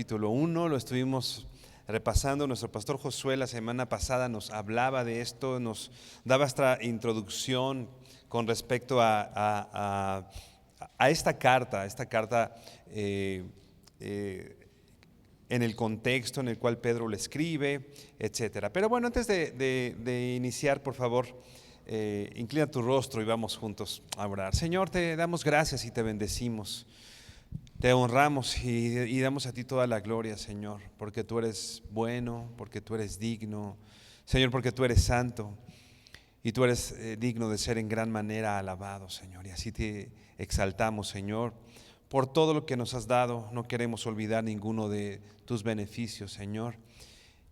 capítulo 1, lo estuvimos repasando. Nuestro pastor Josué la semana pasada nos hablaba de esto, nos daba esta introducción con respecto a esta carta en el contexto en el cual Pedro le escribe, etcétera. Pero bueno, antes de iniciar, por favor, inclina tu rostro y vamos juntos a orar. Señor, te damos gracias y te bendecimos. Te honramos y damos a ti toda la gloria, Señor, porque tú eres bueno, porque tú eres digno, Señor, porque tú eres santo y tú eres digno de ser en gran manera alabado, Señor. Y así te exaltamos, Señor, por todo lo que nos has dado. No queremos olvidar ninguno de tus beneficios, Señor.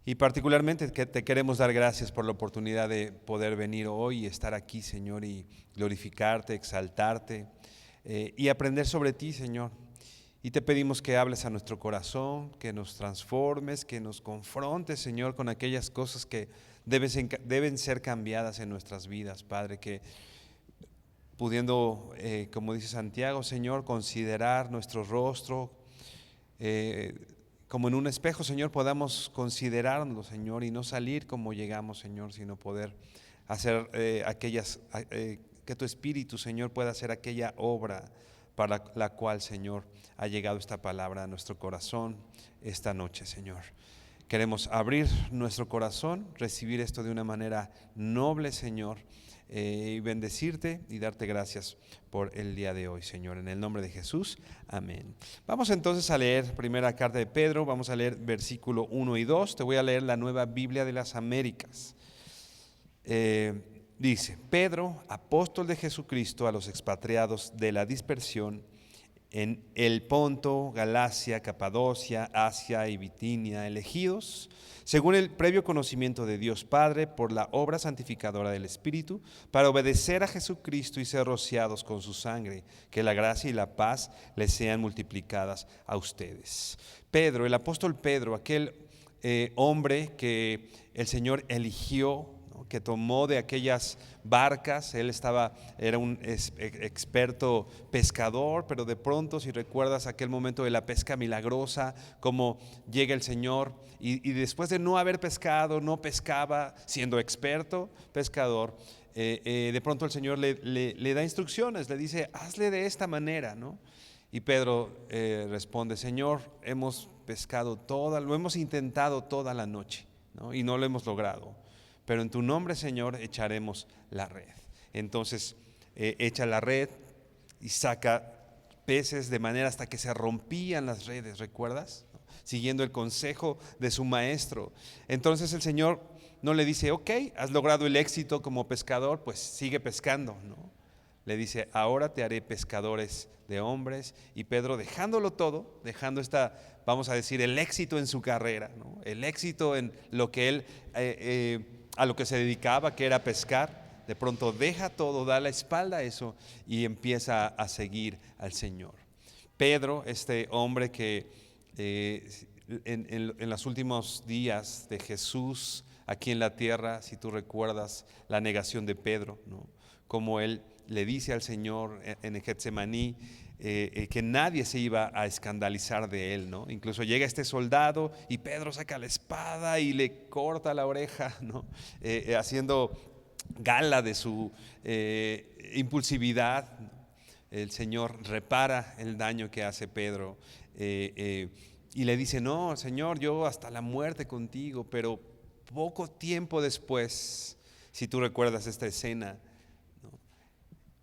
Y particularmente que te queremos dar gracias por la oportunidad de poder venir hoy y estar aquí, Señor, y glorificarte, exaltarte y aprender sobre ti, Señor. Y te pedimos que hables a nuestro corazón, que nos transformes, que nos confrontes, Señor, con aquellas cosas que deben ser cambiadas en nuestras vidas, Padre, que pudiendo, como dice Santiago, Señor, considerar nuestro rostro como en un espejo, Señor, podamos considerarnos, Señor, y no salir como llegamos, Señor, sino poder hacer que tu Espíritu, Señor, pueda hacer aquella obra para la cual, Señor, ha llegado esta palabra a nuestro corazón esta noche, Señor. Queremos abrir nuestro corazón, recibir esto de una manera noble, Señor, y bendecirte y darte gracias por el día de hoy, Señor. En el nombre de Jesús, amén. Vamos entonces a leer primera carta de Pedro, vamos a leer versículo 1 y 2. Te voy a leer la Nueva Biblia de las Américas. Dice: Pedro, apóstol de Jesucristo, a los expatriados de la dispersión en el Ponto, Galacia, Capadocia, Asia y Bitinia, elegidos según el previo conocimiento de Dios Padre por la obra santificadora del Espíritu, para obedecer a Jesucristo y ser rociados con su sangre, que la gracia y la paz les sean multiplicadas a ustedes. Pedro, el apóstol Pedro, aquel hombre que el Señor eligió, que tomó de aquellas barcas. Él era un experto pescador, pero de pronto, si recuerdas aquel momento de la pesca milagrosa, como llega el Señor y después de no haber pescado, no pescaba, siendo experto pescador, de pronto el Señor le da instrucciones, le dice: hazle de esta manera, ¿no? Y Pedro responde: Señor, hemos pescado lo hemos intentado toda la noche, ¿no? Y no lo hemos logrado, pero en tu nombre, Señor, echaremos la red. Entonces echa la red y saca peces de manera hasta que se rompían las redes, ¿recuerdas? Siguiendo el consejo de su maestro. Entonces el Señor no le dice: ok, has logrado el éxito como pescador, pues sigue pescando, ¿no? Le dice: ahora te haré pescadores de hombres. Y Pedro, dejándolo todo, dejando vamos a decir, el éxito en su carrera, ¿no? El éxito en lo que él a lo que se dedicaba, que era pescar, de pronto deja todo, da la espalda a eso y empieza a seguir al Señor. Pedro, este hombre que en los últimos días de Jesús aquí en la tierra, si tú recuerdas la negación de Pedro, ¿no? Como él le dice al Señor en el Getsemaní que nadie se iba a escandalizar de él, ¿no? Incluso llega este soldado y Pedro saca la espada y le corta la oreja, ¿no? Haciendo gala de su impulsividad. El Señor repara el daño que hace Pedro y le dice: no, Señor, yo hasta la muerte contigo. Pero poco tiempo después, si tú recuerdas esta escena,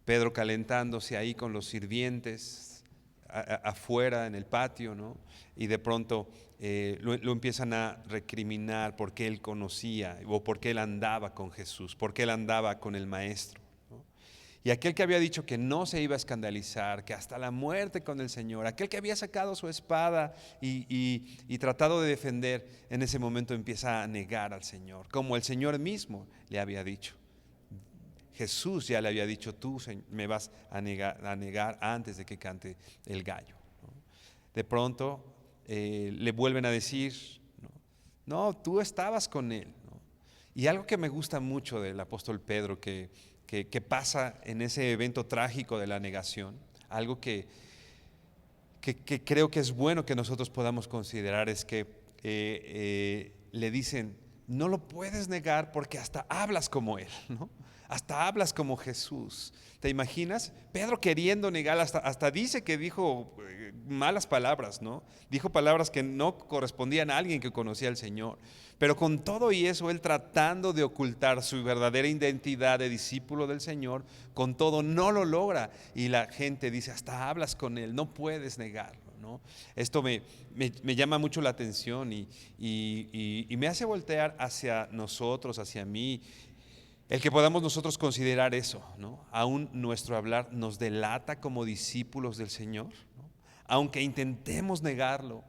Pedro calentándose ahí con los sirvientes afuera en el patio, ¿no? Y de pronto lo empiezan a recriminar porque él conocía o porque él andaba con Jesús, porque él andaba con el Maestro, ¿no? Y aquel que había dicho que no se iba a escandalizar, que hasta la muerte con el Señor, aquel que había sacado su espada y tratado de defender, en ese momento empieza a negar al Señor, como el Señor mismo le había dicho. Jesús ya le había dicho: tú me vas a negar antes de que cante el gallo, ¿no? De pronto le vuelven a decir: no, tú estabas con él, ¿no? Y algo que me gusta mucho del apóstol Pedro que pasa en ese evento trágico de la negación, algo que que creo que es bueno que nosotros podamos considerar es que le dicen, no lo puedes negar porque hasta hablas como Él, ¿no? Hasta hablas como Jesús. ¿Te imaginas? Pedro queriendo negar, hasta dice que dijo malas palabras, ¿no? Dijo palabras que no correspondían a alguien que conocía al Señor. Pero con todo y eso, él tratando de ocultar su verdadera identidad de discípulo del Señor, con todo no lo logra. Y la gente dice, hasta hablas con Él, no puedes negarlo, ¿no? Esto me llama mucho la atención y me hace voltear hacia nosotros, hacia mí. El que podamos nosotros considerar eso, ¿no? Aún nuestro hablar nos delata como discípulos del Señor, ¿no? Aunque intentemos negarlo,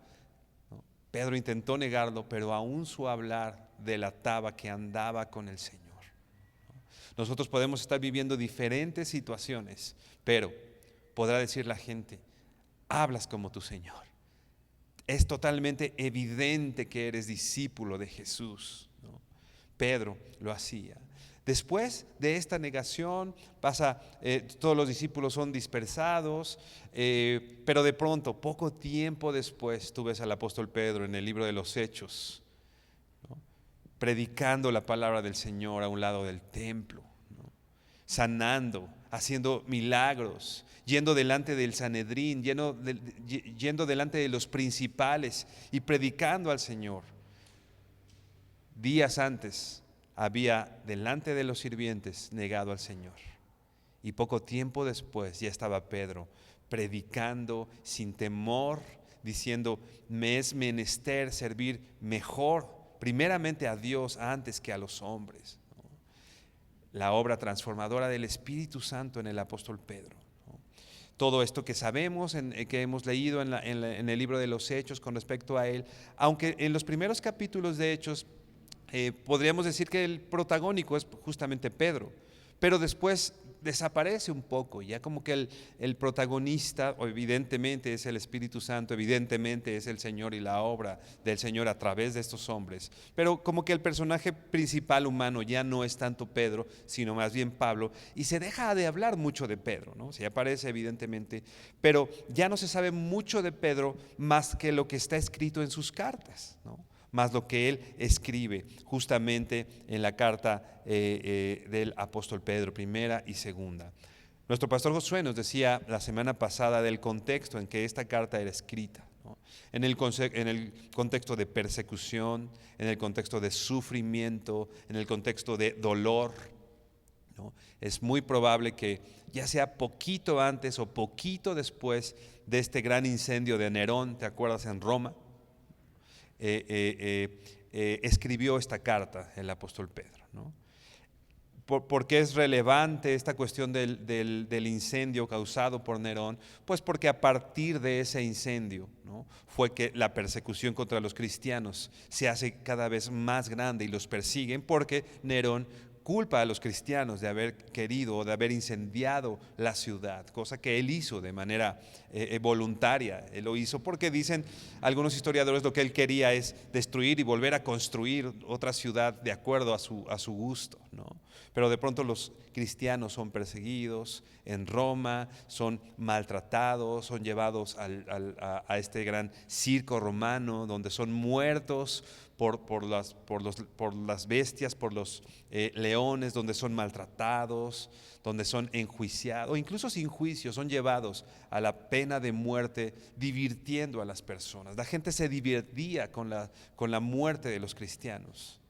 ¿no? Pedro intentó negarlo, pero aún su hablar delataba que andaba con el Señor, ¿no? Nosotros podemos estar viviendo diferentes situaciones, pero podrá decir la gente, hablas como tu Señor. Es totalmente evidente que eres discípulo de Jesús, ¿no? Pedro lo hacía. Después de esta negación pasa, todos los discípulos son dispersados, pero de pronto, poco tiempo después, tú ves al apóstol Pedro en el libro de los Hechos, ¿no? Predicando la palabra del Señor a un lado del templo, ¿no? Sanando, haciendo milagros, yendo delante del Sanedrín, yendo delante de los principales y predicando al Señor. Días antes había delante de los sirvientes negado al Señor. Y poco tiempo después ya estaba Pedro predicando sin temor, diciendo, me es menester servir mejor, primeramente a Dios antes que a los hombres, ¿no? La obra transformadora del Espíritu Santo en el apóstol Pedro, ¿no? Todo esto que sabemos, que hemos leído en el libro de los Hechos con respecto a él, aunque en los primeros capítulos de Hechos podríamos decir que el protagónico es justamente Pedro, pero después desaparece un poco, ya como que el protagonista evidentemente es el Espíritu Santo, evidentemente es el Señor y la obra del Señor a través de estos hombres, pero como que el personaje principal humano ya no es tanto Pedro, sino más bien Pablo, y se deja de hablar mucho de Pedro, ¿no? Sí aparece evidentemente, pero ya no se sabe mucho de Pedro más que lo que está escrito en sus cartas, ¿no? Más lo que él escribe justamente en la carta del apóstol Pedro, primera y segunda. Nuestro pastor Josué nos decía la semana pasada del contexto en que esta carta era escrita, ¿no? En el contexto de persecución, en el contexto de sufrimiento, en el contexto de dolor, ¿no? Es muy probable que ya sea poquito antes o poquito después de este gran incendio de Nerón, ¿te acuerdas? En Roma. Escribió esta carta el apóstol Pedro, ¿no? ¿Por qué es relevante esta cuestión del incendio causado por Nerón? Pues porque a partir de ese incendio, ¿no?, fue que la persecución contra los cristianos se hace cada vez más grande y los persiguen porque Nerón culpa a los cristianos de haber querido o de haber incendiado la ciudad, cosa que él hizo de manera voluntaria. Él lo hizo porque dicen algunos historiadores lo que él quería es destruir y volver a construir otra ciudad de acuerdo a su gusto, ¿no? Pero de pronto los cristianos son perseguidos en Roma, son maltratados, son llevados a este gran circo romano donde son muertos por las bestias, por los leones, donde son maltratados, donde son enjuiciados, o incluso sin juicio, son llevados a la pena de muerte, divirtiendo a las personas. La gente se divertía con la muerte de los cristianos.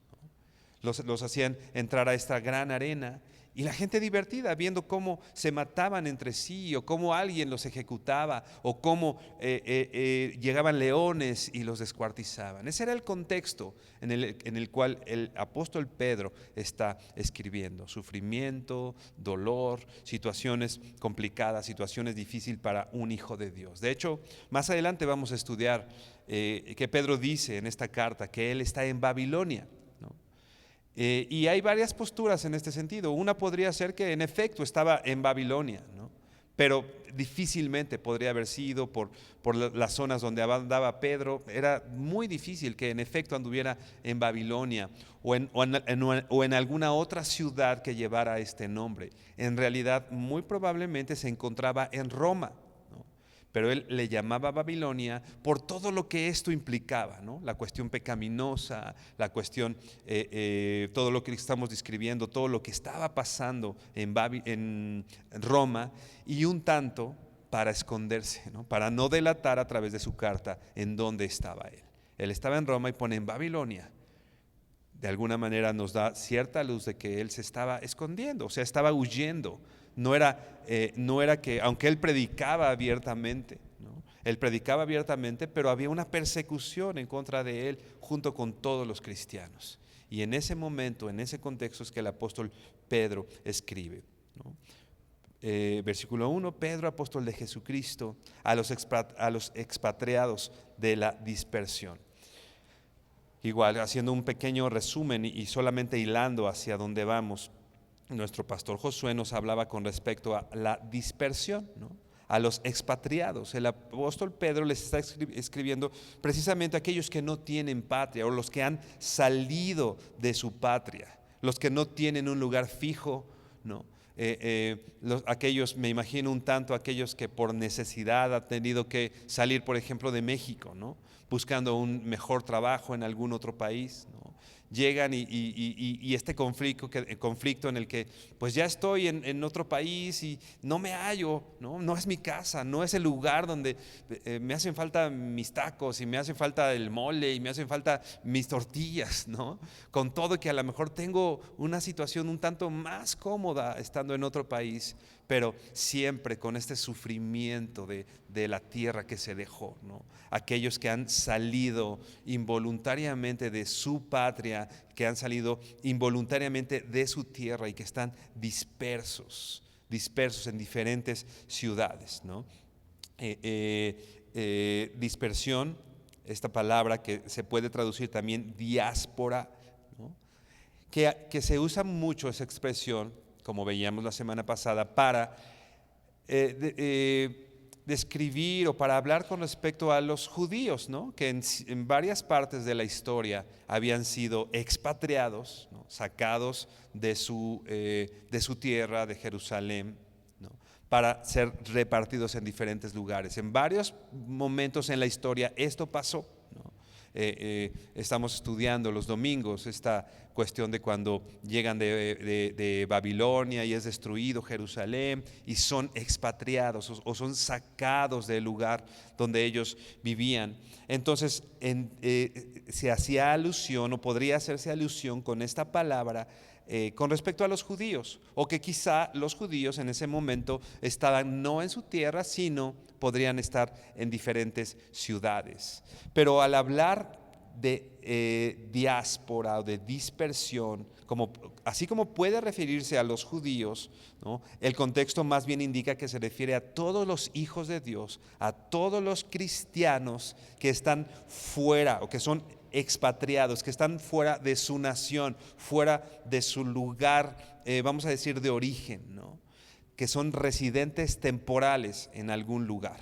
Los hacían entrar a esta gran arena y la gente divertida viendo cómo se mataban entre sí o cómo alguien los ejecutaba o cómo llegaban leones y los descuartizaban. Ese era el contexto en el cual el apóstol Pedro está escribiendo. Sufrimiento, dolor, situaciones complicadas, situaciones difíciles para un hijo de Dios. De hecho, más adelante vamos a estudiar que Pedro dice en esta carta que él está en Babilonia. Y hay varias posturas en este sentido. Una podría ser que en efecto estaba en Babilonia, ¿no? Pero difícilmente podría haber sido por las zonas donde andaba Pedro. Era muy difícil que en efecto anduviera en Babilonia o en alguna otra ciudad que llevara este nombre. En realidad, muy probablemente se encontraba en Roma, ¿no? pero él le llamaba Babilonia por todo lo que esto implicaba, ¿no? La cuestión pecaminosa, la cuestión, todo lo que estamos describiendo, todo lo que estaba pasando en Roma, y un tanto para esconderse, ¿no? Para no delatar a través de su carta en dónde estaba él. Él estaba en Roma y pone en Babilonia. De alguna manera nos da cierta luz de que él se estaba escondiendo, o sea, estaba huyendo. No era que, aunque él predicaba abiertamente, ¿no? Él predicaba abiertamente, pero había una persecución en contra de él junto con todos los cristianos. Y en ese momento, en ese contexto es que el apóstol Pedro escribe, ¿no? Versículo 1, Pedro, apóstol de Jesucristo, a los expatriados de la dispersión. Igual, haciendo un pequeño resumen y solamente hilando hacia dónde vamos, nuestro pastor Josué nos hablaba con respecto a la dispersión, ¿no? A los expatriados. El apóstol Pedro les está escribiendo precisamente a aquellos que no tienen patria, o los que han salido de su patria, los que no tienen un lugar fijo, ¿no? Aquellos, me imagino un tanto, aquellos que por necesidad han tenido que salir, por ejemplo, de México, ¿no? Buscando un mejor trabajo en algún otro país, ¿no? Llegan y este conflicto en el que pues ya estoy en otro país y no me hallo, ¿no? No es mi casa, no es el lugar donde me hacen falta mis tacos y me hace falta el mole y me hacen falta mis tortillas, ¿no? Con todo que a lo mejor tengo una situación un tanto más cómoda estando en otro país, pero siempre con este sufrimiento de la tierra que se dejó, ¿no? Aquellos que han salido involuntariamente de su patria, que han salido involuntariamente de su tierra y que están dispersos en diferentes ciudades, ¿no? Dispersión, esta palabra que se puede traducir también diáspora, ¿no? Que se usa mucho esa expresión, como veíamos la semana pasada, para describir o para hablar con respecto a los judíos, ¿no? Que en varias partes de la historia habían sido expatriados, ¿no? Sacados de su tierra, de Jerusalén, ¿no? Para ser repartidos en diferentes lugares. En varios momentos en la historia esto pasó, ¿no? Estamos estudiando los domingos esta cuestión de cuando llegan de Babilonia y es destruido Jerusalén y son expatriados o son sacados del lugar donde ellos vivían. Entonces se hacía alusión o podría hacerse alusión con esta palabra con respecto a los judíos, o que quizá los judíos en ese momento estaban no en su tierra, sino podrían estar en diferentes ciudades. Pero al hablar de diáspora o de dispersión, así como puede referirse a los judíos, ¿no? El contexto más bien indica que se refiere a todos los hijos de Dios, a todos los cristianos que están fuera o que son expatriados, que están fuera de su nación, fuera de su lugar, vamos a decir, de origen, ¿no? Que son residentes temporales en algún lugar.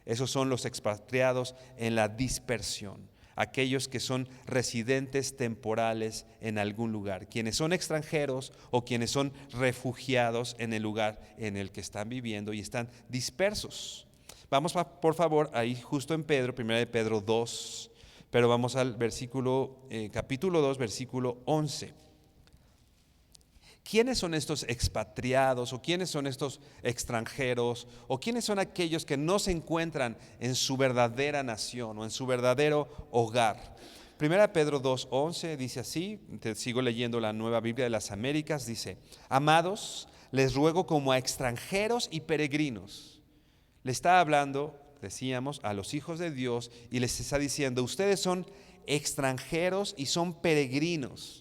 Esos son los expatriados en la dispersión, aquellos que son residentes temporales en algún lugar, quienes son extranjeros o quienes son refugiados en el lugar en el que están viviendo y están dispersos. Vamos por favor ahí justo en Pedro, 1 de Pedro 2, pero vamos al capítulo 2, versículo 11. ¿Quiénes son estos expatriados o quiénes son estos extranjeros o quiénes son aquellos que no se encuentran en su verdadera nación o en su verdadero hogar? 1 Pedro 2:11 dice así, te sigo leyendo la Nueva Biblia de las Américas, dice: amados, les ruego como a extranjeros y peregrinos. Le está hablando, decíamos, a los hijos de Dios y les está diciendo: ustedes son extranjeros y son peregrinos.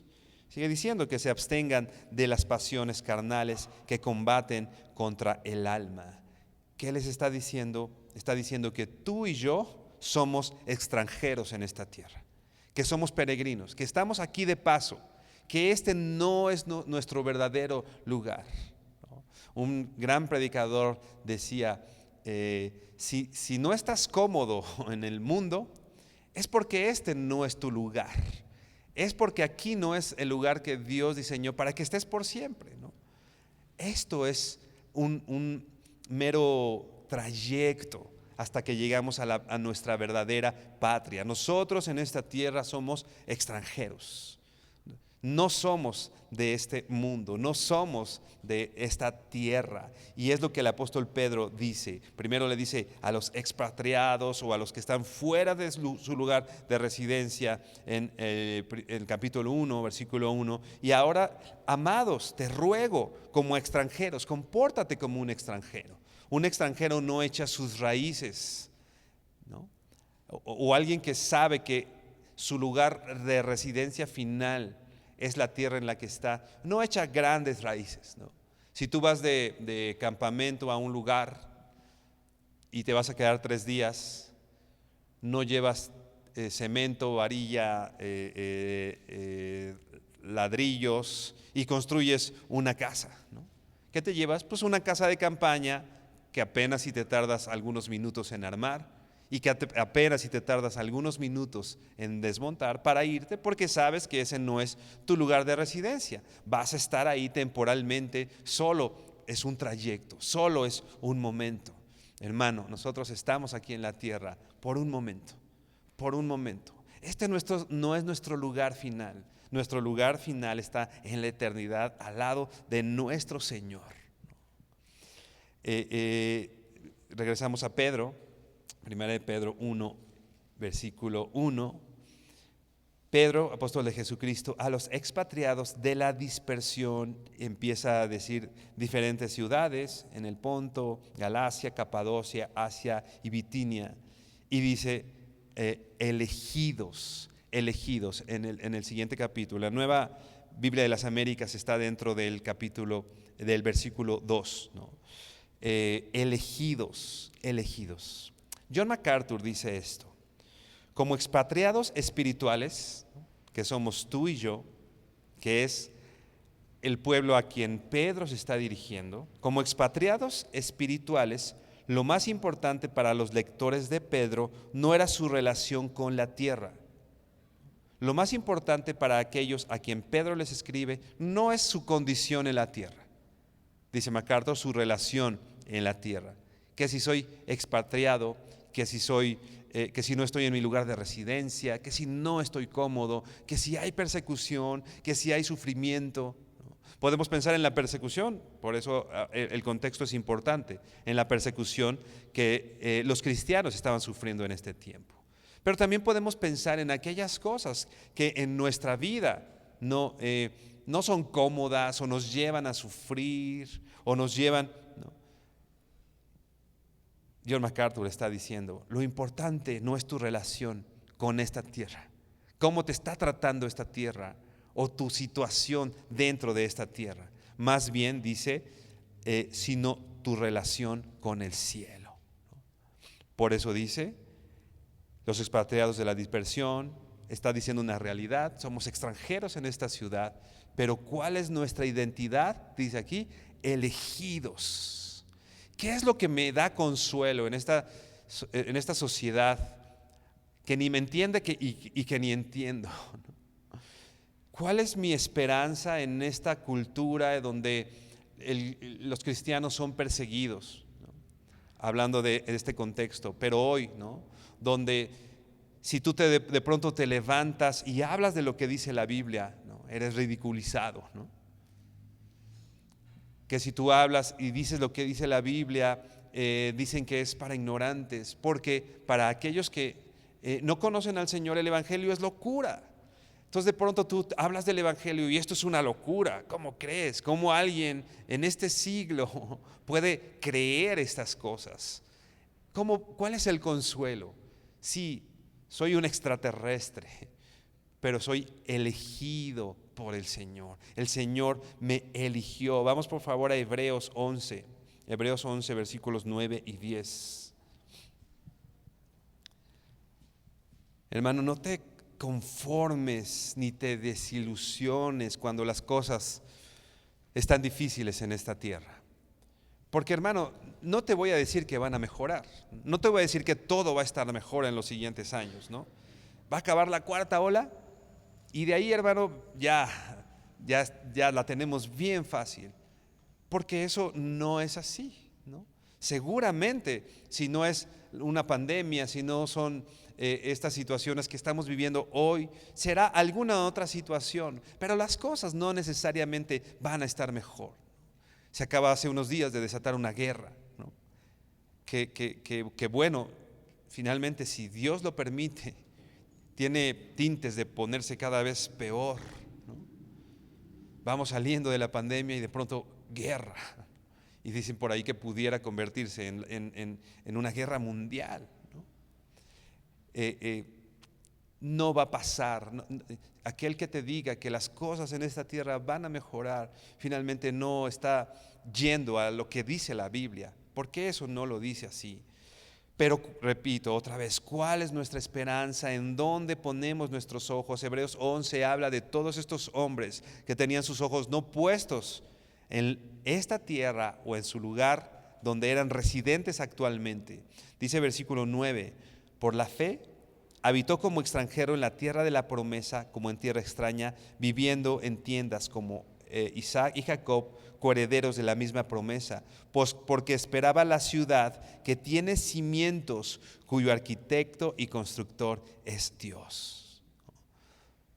Sigue diciendo que se abstengan de las pasiones carnales que combaten contra el alma. ¿Qué les está diciendo? Está diciendo que tú y yo somos extranjeros en esta tierra, que somos peregrinos, que estamos aquí de paso, que este no es nuestro verdadero lugar, ¿no? Un gran predicador decía, si no estás cómodo en el mundo, es porque este no es tu lugar. Es porque aquí no es el lugar que Dios diseñó para que estés por siempre, ¿no? Esto es un mero trayecto hasta que llegamos a nuestra verdadera patria. Nosotros en esta tierra somos extranjeros. No somos de este mundo, no somos de esta tierra. Y es lo que el apóstol Pedro dice. Primero le dice a los expatriados o a los que están fuera de su lugar de residencia en el capítulo 1, versículo 1. Y ahora, amados, te ruego como extranjeros, compórtate como un extranjero. Un extranjero no echa sus raíces, ¿no? O alguien que sabe que su lugar de residencia final es la tierra en la que está, no echa grandes raíces, ¿no? Si tú vas de campamento a un lugar y te vas a quedar 3 días, no llevas cemento, varilla, ladrillos y construyes una casa, ¿no? ¿Qué te llevas? Pues una casa de campaña que apenas si te tardas algunos minutos en armar y que apenas si te tardas algunos minutos en desmontar para irte, porque sabes que ese no es tu lugar de residencia. Vas a estar ahí temporalmente, solo es un trayecto, solo es un momento. Hermano, nosotros estamos aquí en la tierra por un momento, por un momento. Este no es nuestro lugar final. Nuestro lugar final está en la eternidad al lado de nuestro Señor. Regresamos a Pedro. Primera de Pedro 1, versículo 1. Pedro, apóstol de Jesucristo, a los expatriados de la dispersión, empieza a decir diferentes ciudades en el Ponto, Galacia, Capadocia, Asia y Bitinia. Y dice elegidos en el siguiente capítulo. La Nueva Biblia de las Américas está dentro del capítulo, del versículo 2, ¿no? Elegidos. John MacArthur dice esto: como expatriados espirituales, que somos tú y yo, que es el pueblo a quien Pedro se está dirigiendo, como expatriados espirituales, lo más importante para los lectores de Pedro no era su relación con la tierra. Lo más importante para aquellos a quien Pedro les escribe no es su condición en la tierra. Dice MacArthur, su relación en la tierra. Que si soy expatriado, que si no estoy en mi lugar de residencia, que si no estoy cómodo, que si hay persecución, que si hay sufrimiento. Podemos pensar en la persecución, por eso el contexto es importante, en la persecución que los cristianos estaban sufriendo en este tiempo. Pero también podemos pensar en aquellas cosas que en nuestra vida no son cómodas o nos llevan a sufrir o nos llevan... John MacArthur está diciendo, lo importante no es tu relación con esta tierra, cómo te está tratando esta tierra o tu situación dentro de esta tierra. Más bien dice, sino tu relación con el cielo. Por eso dice, los expatriados de la dispersión, está diciendo una realidad, somos extranjeros en esta ciudad, pero ¿cuál es nuestra identidad? Dice aquí, elegidos. ¿Qué es lo que me da consuelo en esta sociedad que ni me entiende y que ni entiendo? ¿Cuál es mi esperanza en esta cultura donde los cristianos son perseguidos? ¿No? Hablando de este contexto, pero hoy, ¿no? Donde si tú de pronto te levantas y hablas de lo que dice la Biblia, ¿no? Eres ridiculizado, ¿no? Que si tú hablas y dices lo que dice la Biblia, dicen que es para ignorantes, porque para aquellos que no conocen al Señor, el Evangelio es locura. Entonces de pronto tú hablas del Evangelio y esto es una locura. ¿Cómo crees? ¿Cómo alguien en este siglo puede creer estas cosas? ¿Cuál es el consuelo? Sí, soy un extraterrestre, pero soy elegido por el Señor. El Señor me eligió. Vamos por favor a Hebreos 11, versículos 9 y 10. Hermano, no te conformes ni te desilusiones cuando las cosas están difíciles en esta tierra. Porque hermano, no te voy a decir que van a mejorar. No te voy a decir que todo va a estar mejor en los siguientes años, ¿no? Va a acabar la 4ª ola y de ahí, hermano, ya la tenemos bien fácil. Porque eso no es así, ¿no? Seguramente, si no es una pandemia, si no son estas situaciones que estamos viviendo hoy, será alguna otra situación, pero las cosas no necesariamente van a estar mejor. Se acaba hace unos días de desatar una guerra, ¿no? Que bueno, finalmente, si Dios lo permite, tiene tintes de ponerse cada vez peor, ¿no? Vamos saliendo de la pandemia y de pronto guerra. Y dicen por ahí que pudiera convertirse en una guerra mundial, ¿no? No va a pasar. Aquel que te diga que las cosas en esta tierra van a mejorar, finalmente no está yendo a lo que dice la Biblia, porque eso no lo dice así. Pero repito otra vez, ¿cuál es nuestra esperanza? ¿En dónde ponemos nuestros ojos? Hebreos 11 habla de todos estos hombres que tenían sus ojos no puestos en esta tierra o en su lugar donde eran residentes actualmente. Dice versículo 9, por la fe habitó como extranjero en la tierra de la promesa, como en tierra extraña, viviendo en tiendas como Isaac y Jacob, coherederos de la misma promesa, pues porque esperaba la ciudad que tiene cimientos, cuyo arquitecto y constructor es Dios.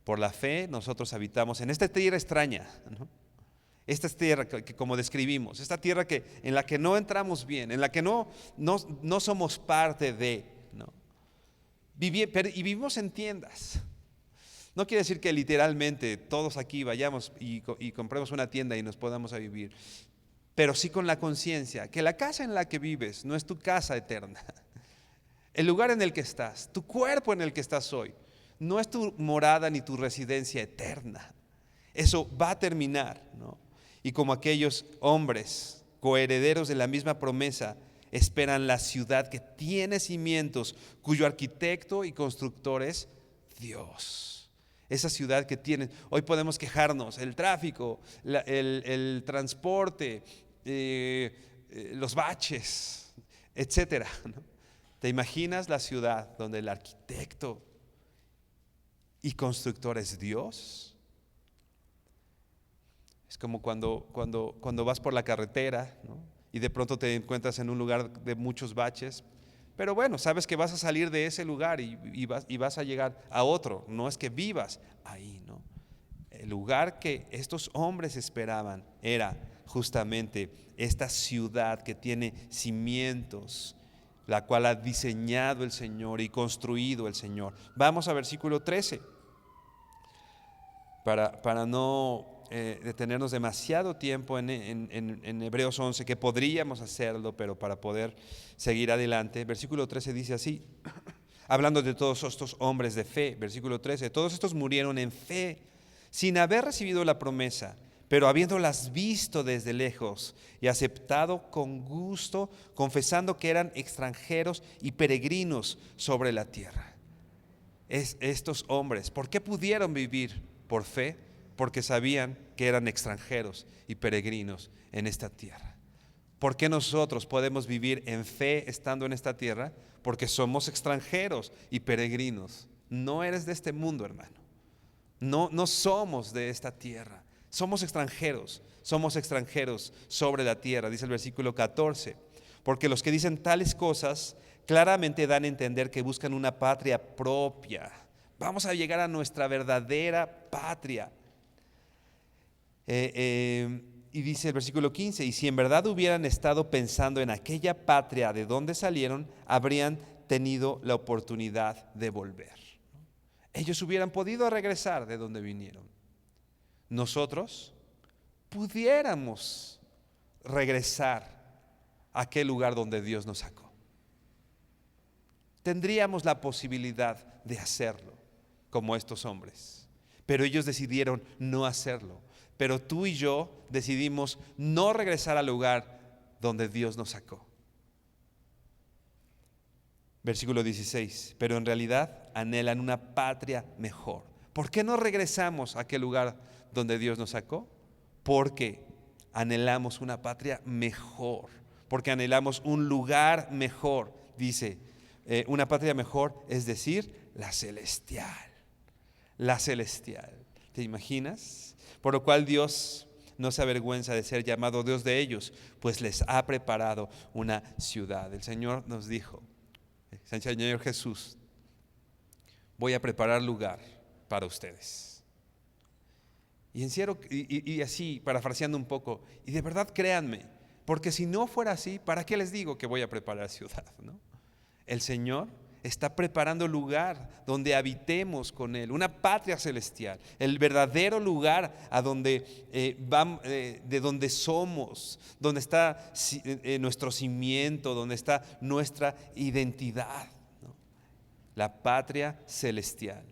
Por la fe nosotros habitamos en esta tierra extraña, ¿no? Esta tierra que como describimos, esta tierra en la que no entramos bien, en la que no somos parte de, ¿no? Y vivimos en tiendas. No quiere decir que literalmente todos aquí vayamos y compremos una tienda y nos podamos a vivir, pero sí con la conciencia que la casa en la que vives no es tu casa eterna. El lugar en el que estás, tu cuerpo en el que estás hoy, no es tu morada ni tu residencia eterna. Eso va a terminar, ¿no? Y como aquellos hombres coherederos de la misma promesa, esperan la ciudad que tiene cimientos, cuyo arquitecto y constructor es Dios. Esa ciudad que tienen, hoy podemos quejarnos, el tráfico, el transporte, los baches, etcétera, ¿no? ¿Te imaginas la ciudad donde el arquitecto y constructor es Dios? Es como cuando vas por la carretera, ¿no? Y de pronto te encuentras en un lugar de muchos baches, pero bueno, sabes que vas a salir de ese lugar y vas a llegar a otro, no es que vivas ahí, ¿no? El lugar que estos hombres esperaban era justamente esta ciudad que tiene cimientos, la cual ha diseñado el Señor y construido el Señor. Vamos a versículo 13, para no detenernos demasiado tiempo en Hebreos 11, que podríamos hacerlo, pero para poder seguir adelante. Versículo 13 dice así, hablando de todos estos hombres de fe, versículo 13, todos estos murieron en fe, sin haber recibido la promesa, pero habiéndolas visto desde lejos y aceptado con gusto, confesando que eran extranjeros y peregrinos sobre la tierra. Estos hombres, ¿por qué pudieron vivir por fe? Porque sabían que eran extranjeros y peregrinos en esta tierra. ¿Por qué nosotros podemos vivir en fe estando en esta tierra? Porque somos extranjeros y peregrinos. No eres de este mundo, hermano. No somos de esta tierra. Somos extranjeros sobre la tierra, dice el versículo 14. Porque los que dicen tales cosas claramente dan a entender que buscan una patria propia. Vamos a llegar a nuestra verdadera patria. Y dice el versículo 15, y si en verdad hubieran estado pensando en aquella patria de donde salieron, habrían tenido la oportunidad de volver. Ellos hubieran podido regresar de donde vinieron. Nosotros pudiéramos regresar a aquel lugar donde Dios nos sacó. Tendríamos la posibilidad de hacerlo como estos hombres, pero ellos decidieron no hacerlo. Pero tú y yo decidimos no regresar al lugar donde Dios nos sacó. Versículo 16, pero en realidad anhelan una patria mejor. ¿Por qué no regresamos a aquel lugar donde Dios nos sacó? Porque anhelamos una patria mejor, porque anhelamos un lugar mejor, dice, una patria mejor, es decir, la celestial. La celestial. ¿Te imaginas? Por lo cual Dios no se avergüenza de ser llamado Dios de ellos, pues les ha preparado una ciudad. El Señor nos dijo, Señor Jesús, voy a preparar lugar para ustedes. Y así, parafraseando un poco, y de verdad créanme, porque si no fuera así, ¿para qué les digo que voy a preparar ciudad, no? El Señor está preparando lugar donde habitemos con Él, una patria celestial, el verdadero lugar a donde de donde somos, donde está nuestro cimiento, donde está nuestra identidad, ¿no? La patria celestial.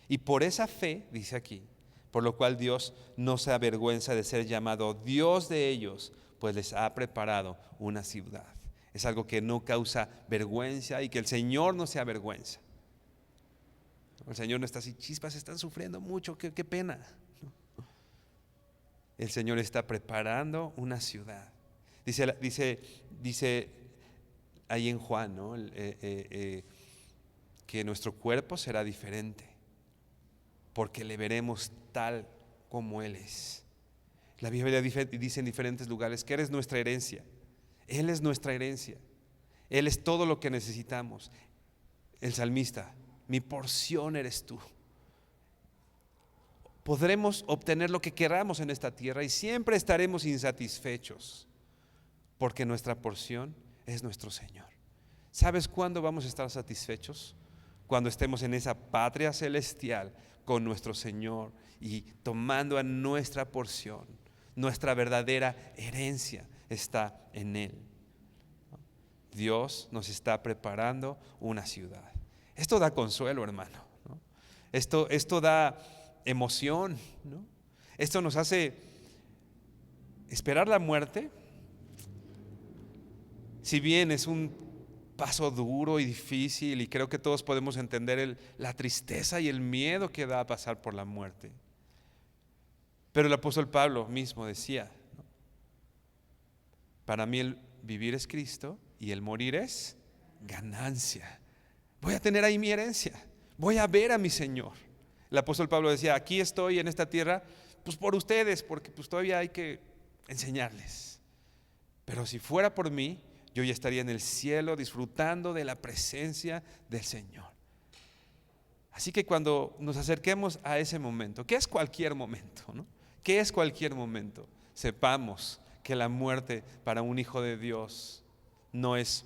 Y por esa fe, dice aquí, por lo cual Dios no se avergüenza de ser llamado Dios de ellos, pues les ha preparado una ciudad. Es algo que no causa vergüenza y que el Señor no se avergüenza. El Señor no está así, chispas, están sufriendo mucho, qué pena. El Señor está preparando una ciudad. Dice ahí en Juan, ¿no? Que nuestro cuerpo será diferente, porque le veremos tal como Él es. La Biblia dice en diferentes lugares que eres nuestra herencia. Él es nuestra herencia. Él es todo lo que necesitamos. El salmista, mi porción eres tú. Podremos obtener lo que queramos en esta tierra y siempre estaremos insatisfechos, porque nuestra porción es nuestro Señor. ¿Sabes cuándo vamos a estar satisfechos? Cuando estemos en esa patria celestial con nuestro Señor y tomando a nuestra porción. Nuestra verdadera herencia está en Él. Dios nos está preparando una ciudad. Esto da consuelo, hermano, ¿no? Esto da emoción, ¿no? Esto nos hace esperar la muerte. Si bien es un paso duro y difícil, y creo que todos podemos entender la tristeza y el miedo que da a pasar por la muerte. Pero el apóstol Pablo mismo decía, ¿no? Para mí el vivir es Cristo y el morir es ganancia. Voy a tener ahí mi herencia, voy a ver a mi Señor. El apóstol Pablo decía, aquí estoy en esta tierra pues por ustedes, porque pues todavía hay que enseñarles. Pero si fuera por mí, yo ya estaría en el cielo disfrutando de la presencia del Señor. Así que cuando nos acerquemos a ese momento, que es cualquier momento, ¿no? ¿Qué es cualquier momento? Sepamos que la muerte para un hijo de Dios no es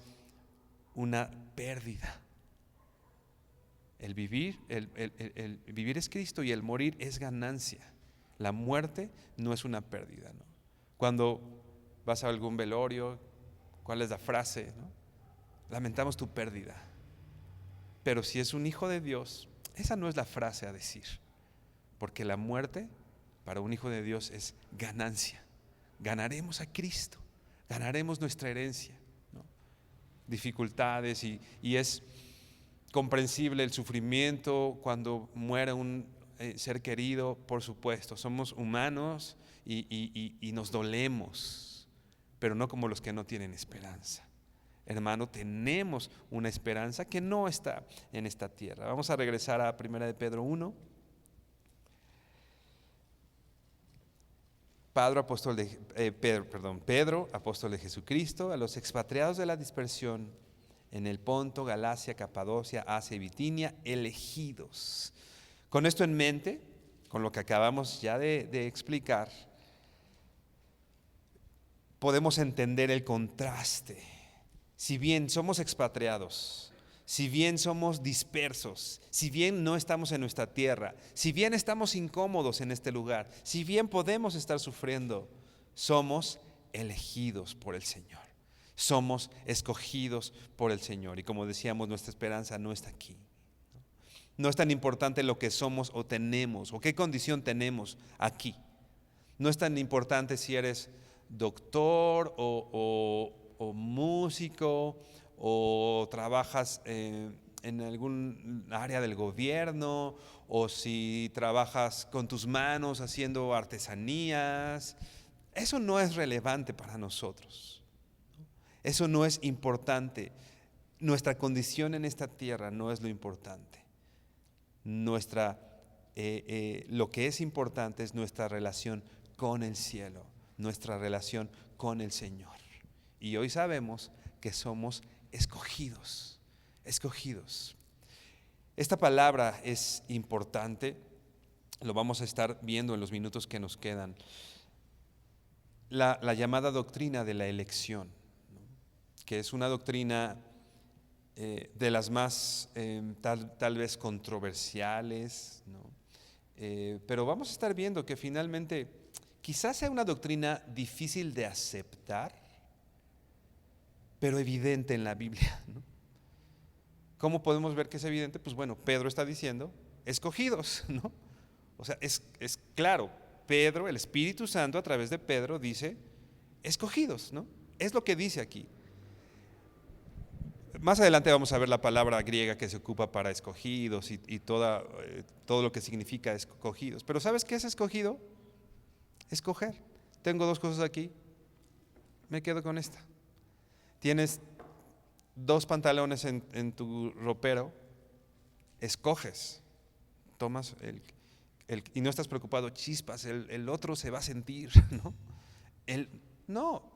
una pérdida. El vivir es Cristo y el morir es ganancia. La muerte no es una pérdida, ¿no? Cuando vas a algún velorio, ¿cuál es la frase, no? Lamentamos tu pérdida. Pero si es un hijo de Dios, esa no es la frase a decir, porque la muerte para un hijo de Dios es ganancia. Ganaremos a Cristo, ganaremos nuestra herencia, ¿no? Dificultades y es comprensible el sufrimiento cuando muere un ser querido, por supuesto. Somos humanos y nos dolemos, pero no como los que no tienen esperanza. Hermano, tenemos una esperanza que no está en esta tierra. Vamos a regresar a 1 de Pedro 1. Pedro, apóstol de Jesucristo, a los expatriados de la dispersión en el Ponto, Galacia, Capadocia, Asia y Bitinia, elegidos. Con esto en mente, con lo que acabamos ya de explicar, podemos entender el contraste. Si bien somos expatriados, si bien somos dispersos, si bien no estamos en nuestra tierra, si bien estamos incómodos en este lugar, si bien podemos estar sufriendo, somos elegidos por el Señor. Somos escogidos por el Señor. Y como decíamos, nuestra esperanza no está aquí. No es tan importante lo que somos o tenemos, o qué condición tenemos aquí. No es tan importante si eres doctor o músico, o trabajas en algún área del gobierno, o si trabajas con tus manos haciendo artesanías. Eso no es relevante para nosotros. Eso no es importante. Nuestra condición en esta tierra no es lo importante. Lo que es importante es nuestra relación con el cielo, nuestra relación con el Señor. Y hoy sabemos que somos escogidos. Escogidos. Esta palabra es importante, lo vamos a estar viendo en los minutos que nos quedan. La llamada doctrina de la elección, ¿no? Que es una doctrina de las más tal vez controversiales, ¿no? Pero vamos a estar viendo que finalmente quizás sea una doctrina difícil de aceptar, pero evidente en la Biblia, ¿no? ¿Cómo podemos ver que es evidente? Pues bueno, Pedro está diciendo, escogidos, ¿no? O sea, es claro, Pedro, el Espíritu Santo a través de Pedro dice, escogidos, ¿no? Es lo que dice aquí. Más adelante vamos a ver la palabra griega que se ocupa para escogidos y todo lo que significa escogidos. Pero ¿sabes qué es escogido? Escoger. Tengo dos cosas aquí, me quedo con esta. Tienes dos pantalones en tu ropero, escoges, tomas y no estás preocupado, chispas, el otro se va a sentir, ¿no? No,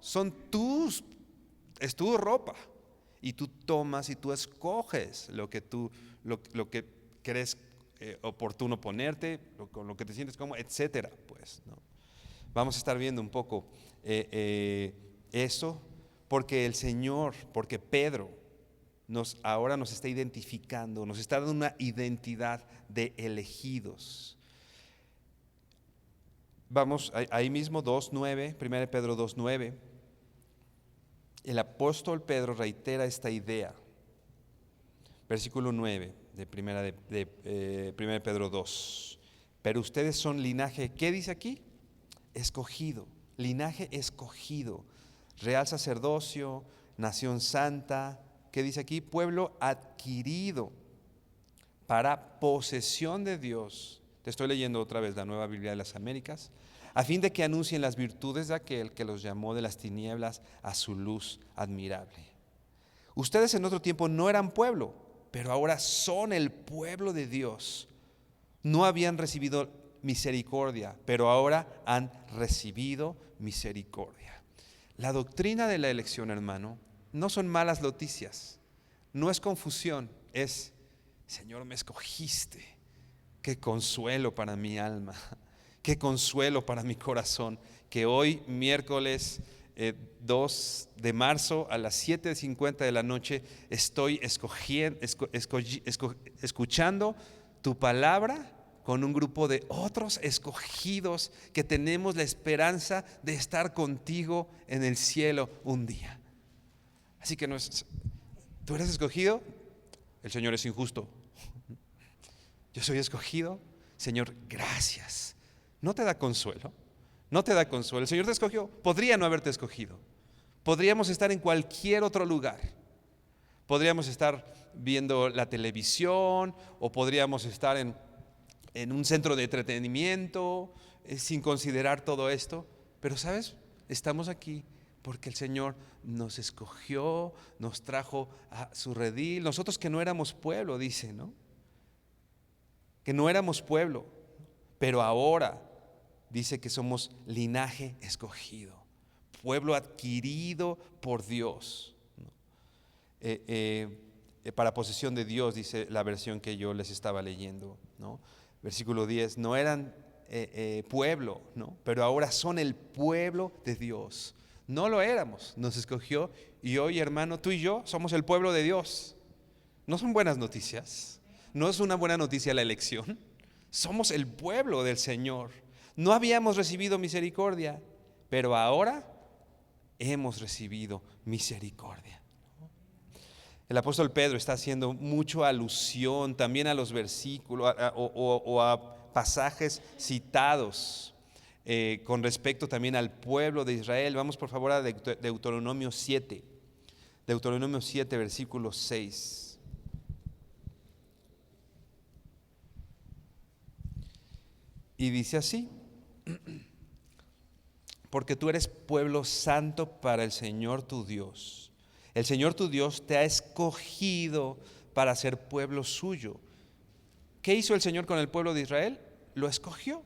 es tu ropa. Y tú tomas y tú escoges lo que crees oportuno ponerte, con lo que te sientes cómodo, etcétera, pues, ¿no? Vamos a estar viendo un poco eso, porque Pedro ahora nos está identificando, nos está dando una identidad de elegidos. Vamos ahí mismo 2:9, 1 Pedro 2:9. El apóstol Pedro reitera esta idea. Versículo 9 de 1 Pedro 2. Pero ustedes son linaje, ¿qué dice aquí? Escogido, linaje escogido, real sacerdocio, nación santa, ¿qué dice aquí? Pueblo adquirido para posesión de Dios. Te estoy leyendo otra vez la Nueva Biblia de las Américas. A fin de que anuncien las virtudes de aquel que los llamó de las tinieblas a su luz admirable. Ustedes en otro tiempo no eran pueblo, pero ahora son el pueblo de Dios. No habían recibido misericordia, pero ahora han recibido misericordia. La doctrina de la elección, hermano, no son malas noticias, no es confusión, es, Señor, me escogiste. Qué consuelo para mi alma. Qué consuelo para mi corazón que hoy, miércoles 2 de marzo a las 7:50 de la noche, estoy escuchando tu palabra con un grupo de otros escogidos que tenemos la esperanza de estar contigo en el cielo un día. Así que tú eres escogido, el Señor es injusto. Yo soy escogido, Señor, gracias. ¿No te da consuelo? No te da consuelo. El Señor te escogió. Podría no haberte escogido. Podríamos estar en cualquier otro lugar. Podríamos estar viendo la televisión o podríamos estar en un centro de entretenimiento sin considerar todo esto. Pero ¿sabes? Estamos aquí porque el Señor nos escogió, nos trajo a su redil. Nosotros que no éramos pueblo, dice, ¿no? Que no éramos pueblo, pero ahora dice que somos linaje escogido, pueblo adquirido por Dios, ¿no? Para posesión de Dios, dice la versión que yo les estaba leyendo, ¿no? Versículo 10, no eran pueblo, ¿no? Pero ahora son el pueblo de Dios. No lo éramos, nos escogió y hoy, hermano, tú y yo somos el pueblo de Dios. ¿No son buenas noticias? ¿No es una buena noticia la elección? Somos el pueblo del Señor. No habíamos recibido misericordia, pero ahora hemos recibido misericordia. El apóstol Pedro está haciendo mucha alusión también a los versículos o a pasajes citados con respecto también al pueblo de Israel. Vamos por favor a Deuteronomio 7. Deuteronomio 7, versículo 6. Y dice así: porque tú eres pueblo santo para el Señor tu Dios. El Señor tu Dios te ha escogido para ser pueblo suyo. ¿Qué hizo el Señor con el pueblo de Israel? Lo escogió.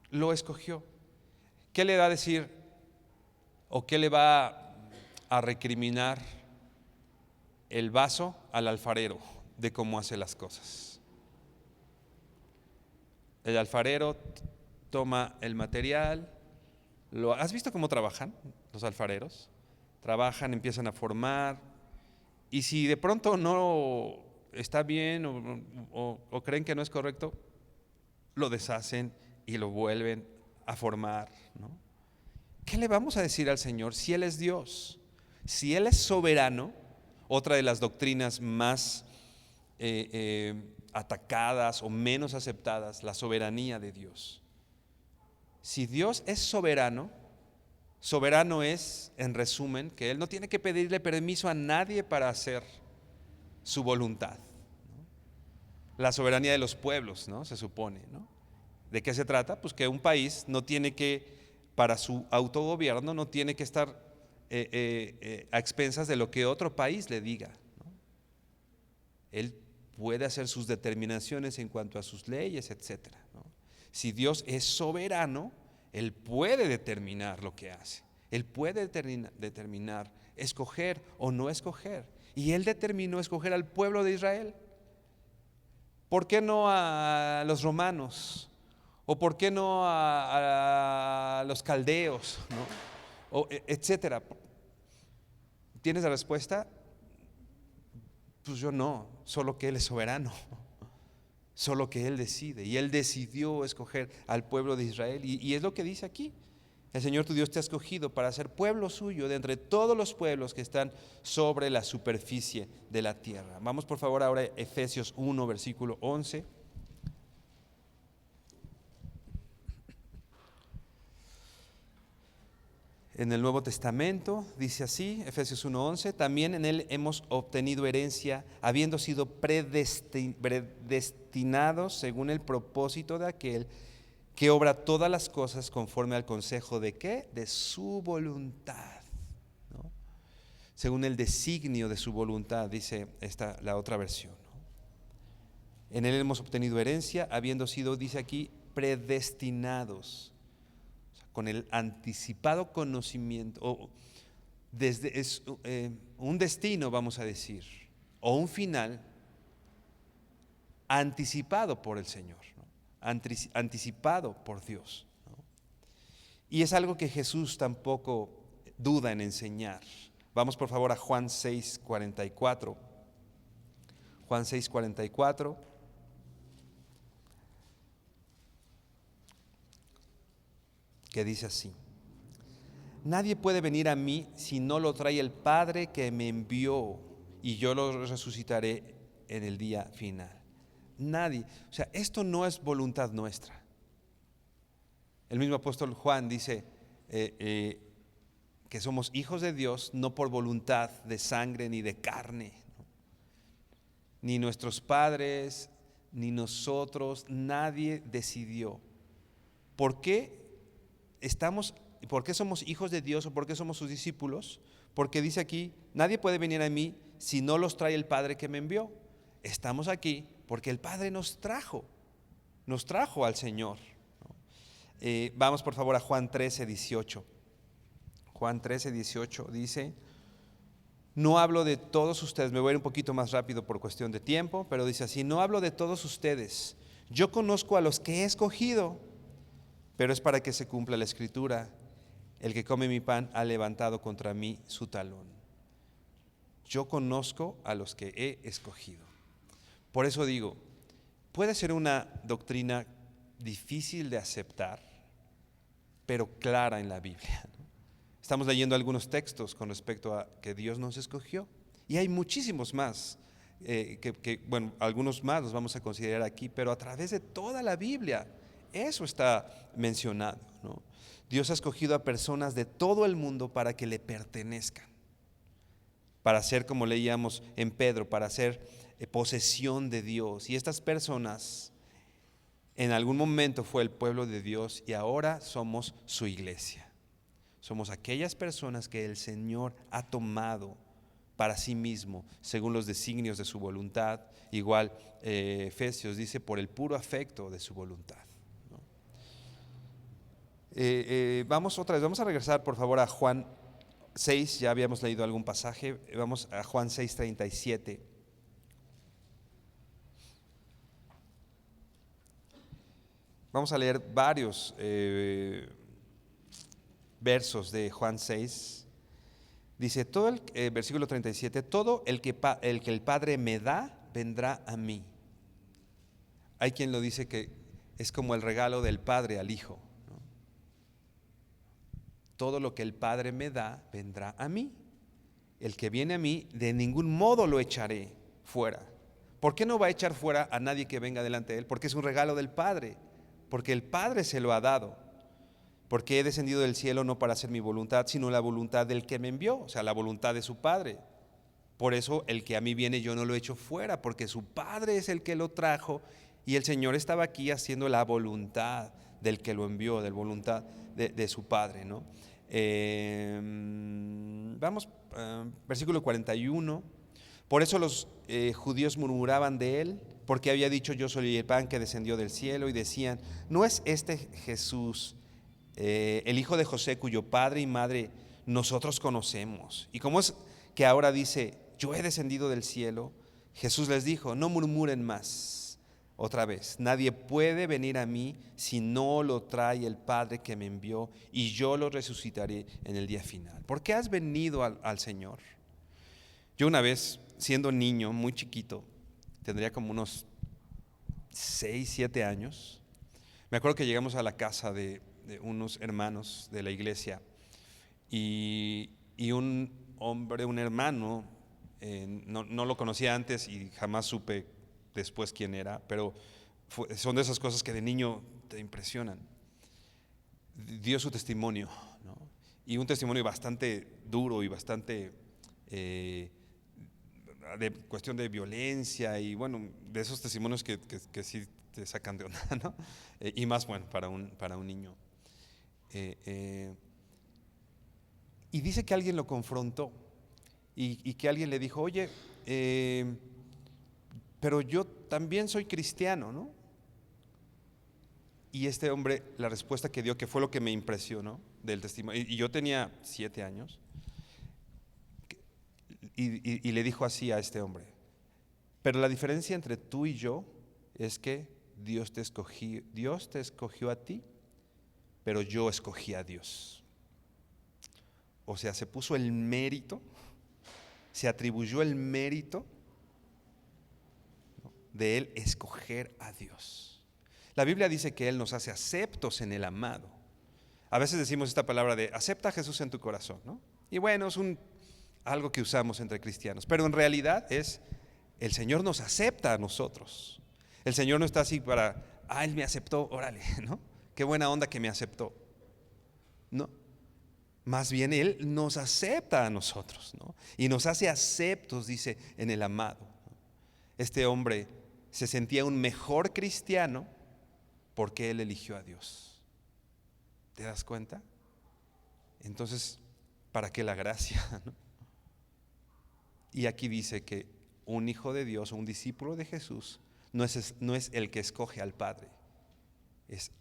Lo escogió. ¿Qué le va a decir o qué le va a recriminar el vaso al alfarero de cómo hace las cosas. El alfarero toma el material. ¿Has visto cómo trabajan los alfareros? Trabajan, empiezan a formar, y si de pronto no está bien o creen que no es correcto, lo deshacen y lo vuelven a formar, ¿no? ¿Qué le vamos a decir al Señor si Él es Dios? Si Él es soberano, otra de las doctrinas más atacadas o menos aceptadas, la soberanía de Dios. Si Dios es soberano, soberano es, en resumen, que Él no tiene que pedirle permiso a nadie para hacer su voluntad, ¿no? La soberanía de los pueblos, ¿no? Se supone, ¿no? ¿De qué se trata? Pues que un país no tiene que, para su autogobierno, no tiene que estar a expensas de lo que otro país le diga, ¿no? Él puede hacer sus determinaciones en cuanto a sus leyes, etcétera, ¿no? Si Dios es soberano, Él puede determinar lo que hace. Él puede determinar, escoger o no escoger. Y Él determinó escoger al pueblo de Israel. ¿Por qué no a los romanos? ¿O por qué no a los caldeos, ¿no? Etcétera. ¿Tienes la respuesta? Pues yo no, solo que Él es soberano. Solo que Él decide, y Él decidió escoger al pueblo de Israel, y es lo que dice aquí: el Señor tu Dios te ha escogido para ser pueblo suyo de entre todos los pueblos que están sobre la superficie de la tierra. Vamos por favor ahora a Efesios 1, versículo 11. En el Nuevo Testamento dice así, Efesios 1:11: también en Él hemos obtenido herencia, habiendo sido predestinados según el propósito de aquel que obra todas las cosas conforme al consejo de ¿qué? De su voluntad, ¿no? Según el designio de su voluntad, dice la otra versión, ¿no? En Él hemos obtenido herencia, habiendo sido, dice aquí, predestinados, con el anticipado conocimiento, o desde un destino, vamos a decir, o un final anticipado por el Señor, ¿no? Anticipado por Dios, ¿no? Y es algo que Jesús tampoco duda en enseñar. Vamos por favor a Juan 6:44. Juan 6:44. Que dice así: nadie puede venir a mí si no lo trae el Padre que me envió, y yo lo resucitaré en el día final. Nadie, o sea, esto no es voluntad nuestra. El mismo apóstol Juan dice que somos hijos de Dios no por voluntad de sangre ni de carne, ¿no? Ni nuestros padres, ni nosotros, nadie decidió. ¿Por qué somos hijos de Dios o por qué somos sus discípulos? Porque dice aquí: nadie puede venir a mí si no los trae el Padre que me envió. Estamos aquí porque el Padre nos trajo al Señor, ¿no? Vamos por favor a Juan 13:18. Juan 13:18 dice: no hablo de todos ustedes, me voy a ir un poquito más rápido por cuestión de tiempo, pero dice así: no hablo de todos ustedes, yo conozco a los que he escogido, pero es para que se cumpla la escritura: el que come mi pan ha levantado contra mí su talón. Yo conozco a los que he escogido. Por eso digo, puede ser una doctrina difícil de aceptar, pero clara en la Biblia, ¿no? Estamos leyendo algunos textos con respecto a que Dios nos escogió, y hay muchísimos más, bueno, algunos más los vamos a considerar aquí, pero a través de toda la Biblia eso está mencionado, ¿no? Dios ha escogido a personas de todo el mundo para que le pertenezcan, para ser, como leíamos en Pedro, para ser posesión de Dios. Y estas personas en algún momento fue el pueblo de Dios, y ahora somos su iglesia. Somos aquellas personas que el Señor ha tomado para sí mismo, según los designios de su voluntad. Igual Efesios dice: por el puro afecto de su voluntad, ¿no? Vamos a regresar por favor a Juan 6, ya habíamos leído algún pasaje, vamos a Juan 6:37. Vamos a leer varios versos de Juan 6. Dice, versículo 37, todo el que el Padre me da, vendrá a mí. Hay quien lo dice que es como el regalo del Padre al Hijo, ¿no? Todo lo que el Padre me da, vendrá a mí. El que viene a mí, de ningún modo lo echaré fuera. ¿Por qué no va a echar fuera a nadie que venga delante de él? Porque es un regalo del Padre, porque el Padre se lo ha dado. Porque he descendido del cielo no para hacer mi voluntad, sino la voluntad del que me envió, o sea, la voluntad de su Padre. Por eso el que a mí viene yo no lo echo fuera, porque su Padre es el que lo trajo y el Señor estaba aquí haciendo la voluntad del que lo envió, de la voluntad de su Padre, ¿no? Versículo 41. Por eso los judíos murmuraban de él, porque había dicho, yo soy el pan que descendió del cielo, y decían, ¿no es este Jesús el hijo de José, cuyo padre y madre nosotros conocemos? Y como es que ahora dice, yo he descendido del cielo, Jesús les dijo, no murmuren más. Otra vez, nadie puede venir a mí si no lo trae el Padre que me envió, y yo lo resucitaré en el día final. ¿Por qué has venido al Señor? Yo una vez, siendo niño, muy chiquito, tendría como unos 6, 7 años, me acuerdo que llegamos a la casa de unos hermanos de la iglesia y un hombre, un hermano, no lo conocía antes y jamás supe después quién era, pero son de esas cosas que de niño te impresionan. Dio su testimonio, ¿no? Y un testimonio bastante duro y bastante de cuestión de violencia y bueno, de esos testimonios que sí te sacan de onda, ¿no? Y más bueno para un niño. Y dice que alguien lo confrontó y que alguien le dijo, oye, pero yo también soy cristiano, ¿no? Y este hombre, la respuesta que dio, que fue lo que me impresionó del testimonio, y yo tenía 7 años, y le dijo así a este hombre, pero la diferencia entre tú y yo es que Dios te escogió a ti, pero yo escogí a Dios. O sea, se puso el mérito, se atribuyó el mérito de él escoger a Dios. La Biblia dice que Él nos hace aceptos en el amado. A veces decimos esta palabra de acepta a Jesús en tu corazón, ¿no? Y bueno, es algo que usamos entre cristianos, pero en realidad es el Señor nos acepta a nosotros. El Señor no está así para, Él me aceptó, órale, ¿no? Qué buena onda que me aceptó. No, más bien Él nos acepta a nosotros, ¿no? Y nos hace aceptos, dice, en el amado. Este hombre se sentía un mejor cristiano porque él eligió a Dios. ¿Te das cuenta? Entonces, ¿para qué la gracia, no? Y aquí dice que un hijo de Dios o un discípulo de Jesús no es el que escoge al Padre, es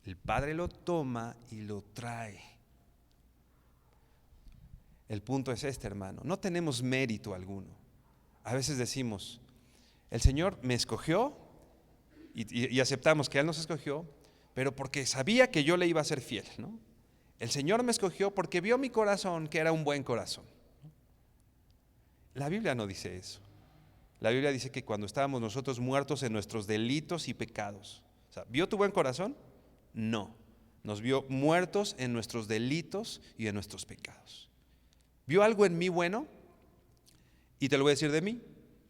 el Padre lo toma y lo trae. El punto es este, hermano, no tenemos mérito alguno. A veces decimos, el Señor me escogió y aceptamos que Él nos escogió, pero porque sabía que yo le iba a ser fiel, ¿no? El Señor me escogió porque vio mi corazón que era un buen corazón. La Biblia no dice eso. La Biblia dice que cuando estábamos nosotros muertos en nuestros delitos y pecados, o sea, ¿vio tu buen corazón? No, nos vio muertos en nuestros delitos y en nuestros pecados. ¿Vio algo en mí bueno? Y te lo voy a decir de mí,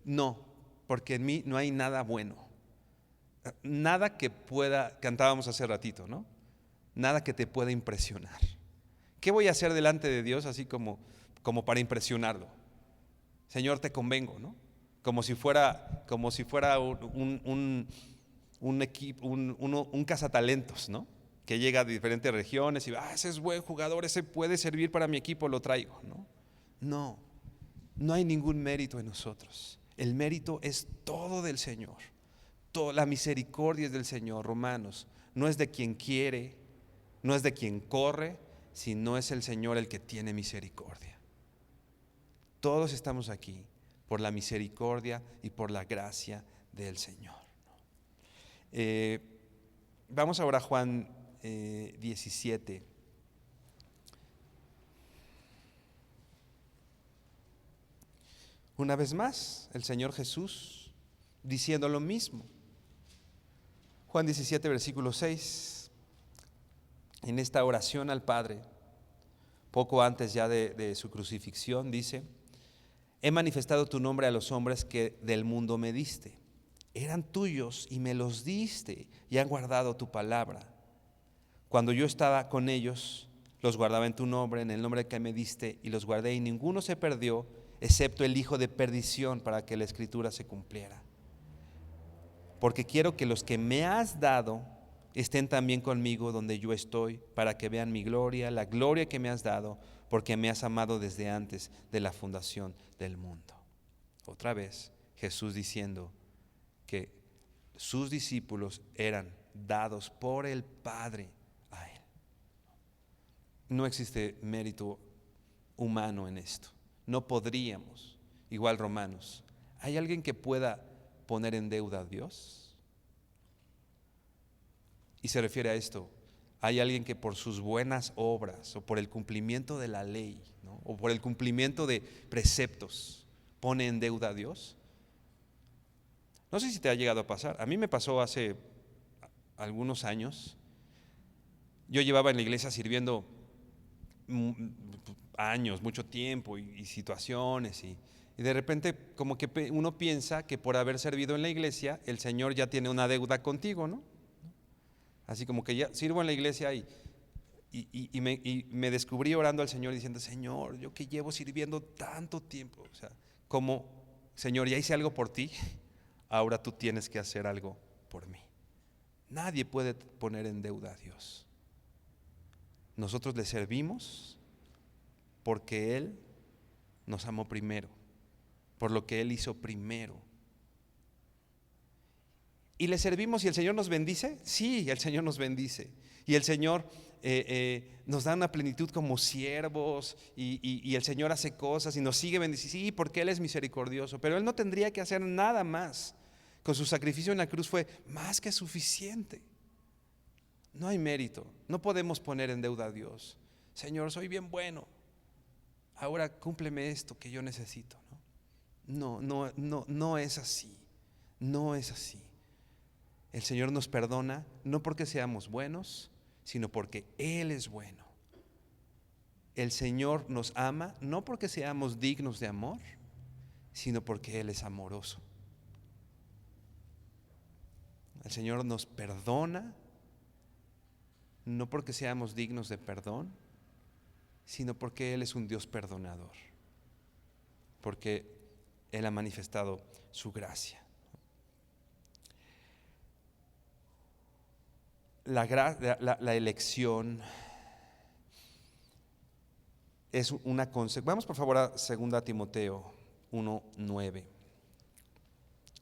no, porque en mí no hay nada bueno. Nada que pueda, cantábamos hace ratito, ¿no? Nada que te pueda impresionar. ¿Qué voy a hacer delante de Dios así como para impresionarlo? Señor, te convengo, ¿no? Como si fuera un equipo, un cazatalentos, ¿no? Que llega de diferentes regiones y ese es buen jugador, ese puede servir para mi equipo, lo traigo, ¿no? No hay ningún mérito en nosotros. El mérito es todo del Señor. La misericordia es del Señor. Romanos, no es de quien quiere, no es de quien corre, sino es el Señor el que tiene misericordia. Todos estamos aquí por la misericordia y por la gracia del Señor. Vamos ahora a Juan 17. Una vez más, el Señor Jesús diciendo lo mismo. Juan 17, versículo 6. En esta oración al Padre, poco antes ya de su crucifixión, dice: he manifestado tu nombre a los hombres que del mundo me diste. Eran tuyos y me los diste y han guardado tu palabra. Cuando yo estaba con ellos, los guardaba en tu nombre, en el nombre que me diste, y los guardé, y ninguno se perdió, excepto el hijo de perdición, para que la escritura se cumpliera. Porque quiero que los que me has dado estén también conmigo donde yo estoy, para que vean mi gloria, la gloria que me has dado, porque me has amado desde antes de la fundación del mundo. Otra vez, Jesús diciendo que sus discípulos eran dados por el Padre a Él. No existe mérito humano en esto. No podríamos. Igual Romanos. ¿Hay alguien que pueda poner en deuda a Dios? Y se refiere a esto. ¿Hay alguien que por sus buenas obras o por el cumplimiento de la ley, ¿no?, o por el cumplimiento de preceptos pone en deuda a Dios? No sé si te ha llegado a pasar. A mí me pasó hace algunos años. Yo llevaba en la iglesia sirviendo años, mucho tiempo y situaciones y de repente como que uno piensa que por haber servido en la iglesia el Señor ya tiene una deuda contigo, ¿no? Así como que ya sirvo en la iglesia y me descubrí orando al Señor diciendo: Señor, yo que llevo sirviendo tanto tiempo, o sea, como, Señor, ya hice algo por ti, ahora tú tienes que hacer algo por mí. Nadie puede poner en deuda a Dios. Nosotros le servimos porque Él nos amó primero, por lo que Él hizo primero. ¿Y le servimos y el Señor nos bendice? Sí, el Señor nos bendice. Y el Señor nos da una plenitud como siervos y el Señor hace cosas y nos sigue bendiciendo. Sí, porque Él es misericordioso, pero Él no tendría que hacer nada más. Con su sacrificio en la cruz fue más que suficiente. No hay mérito, no podemos poner en deuda a Dios. Señor, soy bien bueno, ahora cúmpleme esto que yo necesito. No es así, no es así. El Señor nos perdona no porque seamos buenos, sino porque Él es bueno. El Señor nos ama no porque seamos dignos de amor, sino porque Él es amoroso. El Señor nos perdona no porque seamos dignos de perdón, sino porque Él es un Dios perdonador, porque Él ha manifestado su gracia. La elección es una consecuencia. Vamos por favor a 2 Timoteo 1:9.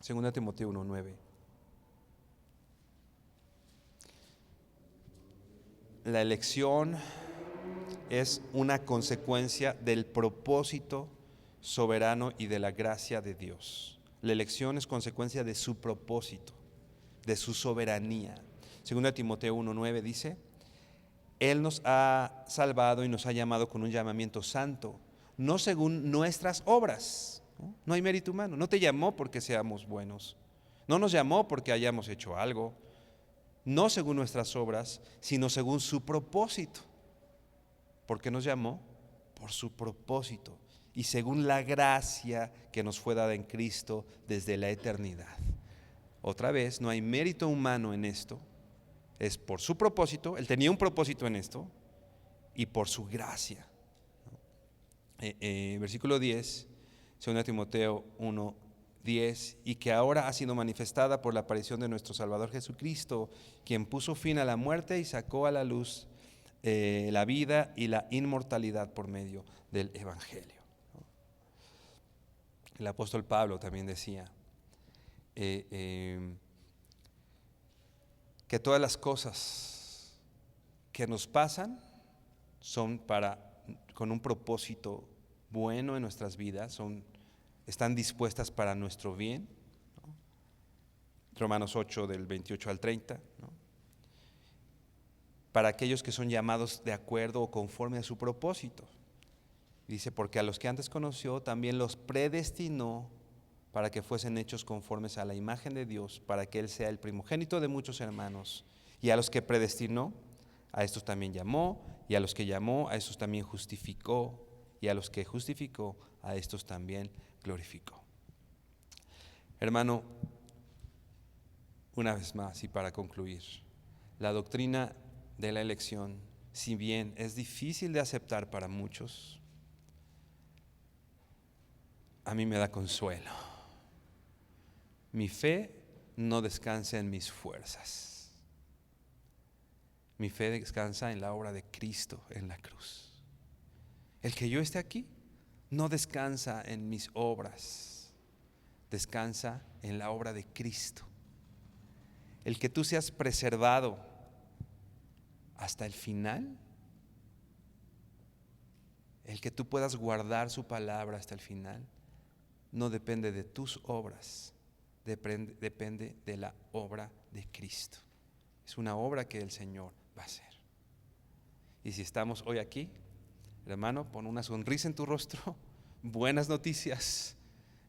2 Timoteo 1:9. La elección es una consecuencia del propósito soberano y de la gracia de Dios. La elección es consecuencia de su propósito, de su soberanía. 2 Timoteo 1:9 dice: Él nos ha salvado y nos ha llamado con un llamamiento santo, no según nuestras obras. No hay mérito humano. No te llamó porque seamos buenos. No nos llamó porque hayamos hecho algo. No según nuestras obras, sino según su propósito. ¿Por qué nos llamó? Por su propósito y según la gracia que nos fue dada en Cristo desde la eternidad. Otra vez, no hay mérito humano en esto. Es por su propósito. Él tenía un propósito en esto y por su gracia. Versículo 10, 2 Timoteo 1:10, y que ahora ha sido manifestada por la aparición de nuestro Salvador Jesucristo, quien puso fin a la muerte y sacó a la luz la vida y la inmortalidad por medio del Evangelio. El apóstol Pablo también decía que todas las cosas que nos pasan son con un propósito bueno en nuestras vidas, están dispuestas para nuestro bien, ¿no? Romanos 8 del 28 al 30, ¿no? Para aquellos que son llamados de acuerdo o conforme a su propósito. Dice, porque a los que antes conoció también los predestinó para que fuesen hechos conformes a la imagen de Dios, para que Él sea el primogénito de muchos hermanos. Y a los que predestinó, a estos también llamó, y a los que llamó, a estos también justificó, y a los que justificó, a estos también glorificó. Hermano, una vez más y para concluir, la doctrina de la elección, si bien es difícil de aceptar para muchos, a mí me da consuelo. Mi fe no descansa en mis fuerzas. Mi fe descansa en la obra de Cristo en la cruz. El que yo esté aquí no descansa en mis obras, descansa en la obra de Cristo. El que tú seas preservado hasta el final, el que tú puedas guardar su palabra hasta el final, no depende de tus obras, depende de la obra de Cristo. Es una obra que el Señor va a hacer. Y si estamos hoy aquí, hermano, pon una sonrisa en tu rostro, buenas noticias.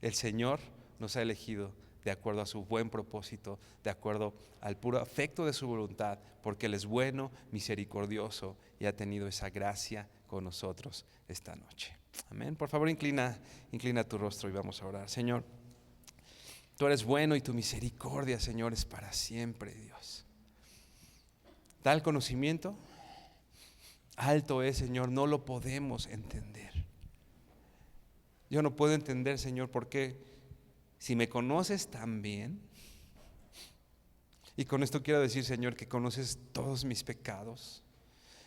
El Señor nos ha elegido de acuerdo a su buen propósito, de acuerdo al puro afecto de su voluntad, porque Él es bueno, misericordioso y ha tenido esa gracia con nosotros esta noche. Amén. Por favor, inclina tu rostro y vamos a orar. Señor, tú eres bueno y tu misericordia, Señor, es para siempre, Dios. Tal conocimiento alto es, Señor, no lo podemos entender. Yo no puedo entender, Señor, por qué si me conoces tan bien, y con esto quiero decir, Señor, que conoces todos mis pecados,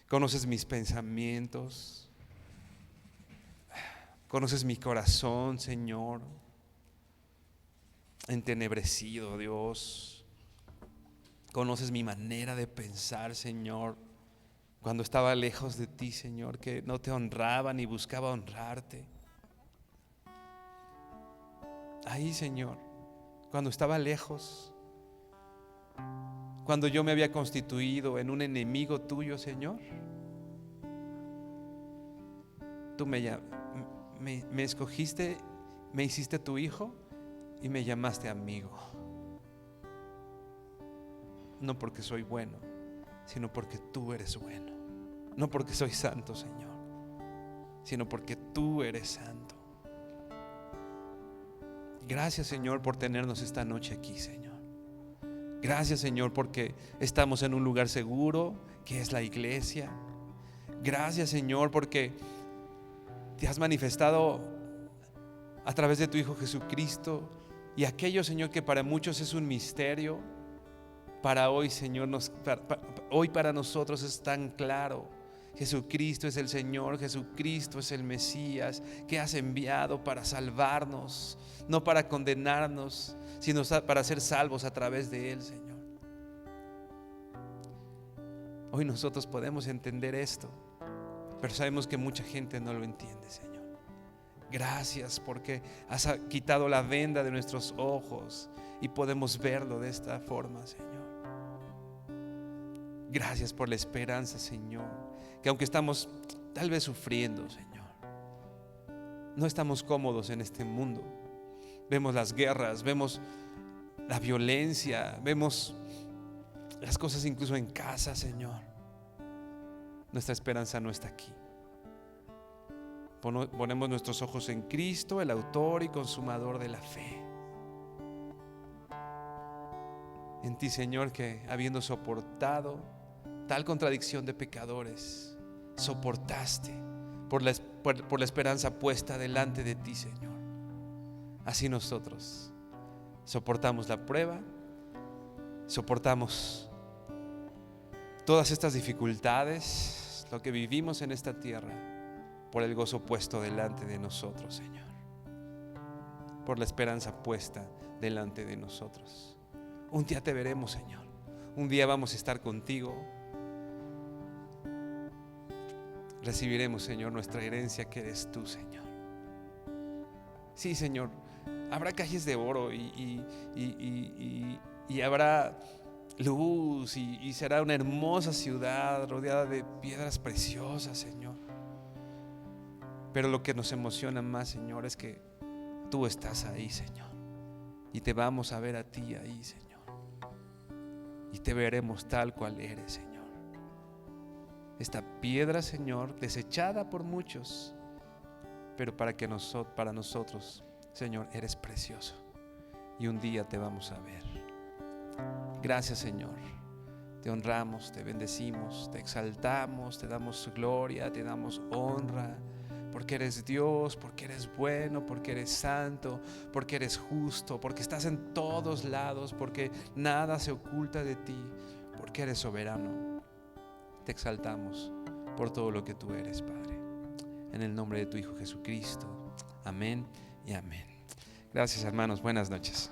conoces mis pensamientos, conoces mi corazón, Señor, entenebrecido, Dios. Conoces mi manera de pensar, Señor, cuando estaba lejos de ti, Señor, que no te honraba ni buscaba honrarte. Ahí, Señor, cuando estaba lejos, cuando yo me había constituido en un enemigo tuyo, Señor, tú me escogiste, me hiciste tu hijo y me llamaste amigo. No porque soy bueno, sino porque tú eres bueno. No porque soy santo, Señor, sino porque tú eres santo. Gracias, Señor, por tenernos esta noche aquí, Señor. Gracias, Señor, porque estamos en un lugar seguro, que es la iglesia. Gracias, Señor, porque te has manifestado a través de tu Hijo Jesucristo. Y aquello, Señor, que para muchos es un misterio, para hoy, Señor, hoy para nosotros es tan claro. Jesucristo es el Señor, Jesucristo es el Mesías que has enviado para salvarnos, no para condenarnos, sino para ser salvos a través de Él, Señor. Hoy nosotros podemos entender esto, pero sabemos que mucha gente no lo entiende, Señor. Gracias porque has quitado la venda de nuestros ojos y podemos verlo de esta forma, Señor. Gracias por la esperanza, Señor, que aunque estamos tal vez sufriendo, Señor, no estamos cómodos en este mundo. Vemos las guerras, vemos la violencia, vemos las cosas incluso en casa, Señor. Nuestra esperanza no está aquí. Ponemos nuestros ojos en Cristo, el autor y consumador de la fe. En ti, Señor, que habiendo soportado tal contradicción de pecadores, soportaste por la esperanza puesta delante de ti, Señor. Así nosotros soportamos la prueba, soportamos todas estas dificultades, lo que vivimos en esta tierra, por el gozo puesto delante de nosotros, Señor, por la esperanza puesta delante de nosotros. Un día te veremos, Señor. Un día vamos a estar contigo. Recibiremos, Señor, nuestra herencia que eres tú, Señor. Sí, Señor, habrá calles de oro y habrá luz y será una hermosa ciudad rodeada de piedras preciosas, Señor. Pero lo que nos emociona más, Señor, es que tú estás ahí, Señor, y te vamos a ver a ti ahí, Señor, y te veremos tal cual eres, Señor. Esta piedra, Señor, desechada por muchos, pero para nosotros, Señor, eres precioso, y un día te vamos a ver. Gracias, Señor. Te honramos, te bendecimos, te exaltamos, te damos gloria, te damos honra, porque eres Dios, porque eres bueno, porque eres santo, porque eres justo, porque estás en todos lados, porque nada se oculta de ti, porque eres soberano. Te exaltamos por todo lo que tú eres, Padre. En el nombre de tu Hijo Jesucristo. Amén y amén. Gracias, hermanos. Buenas noches.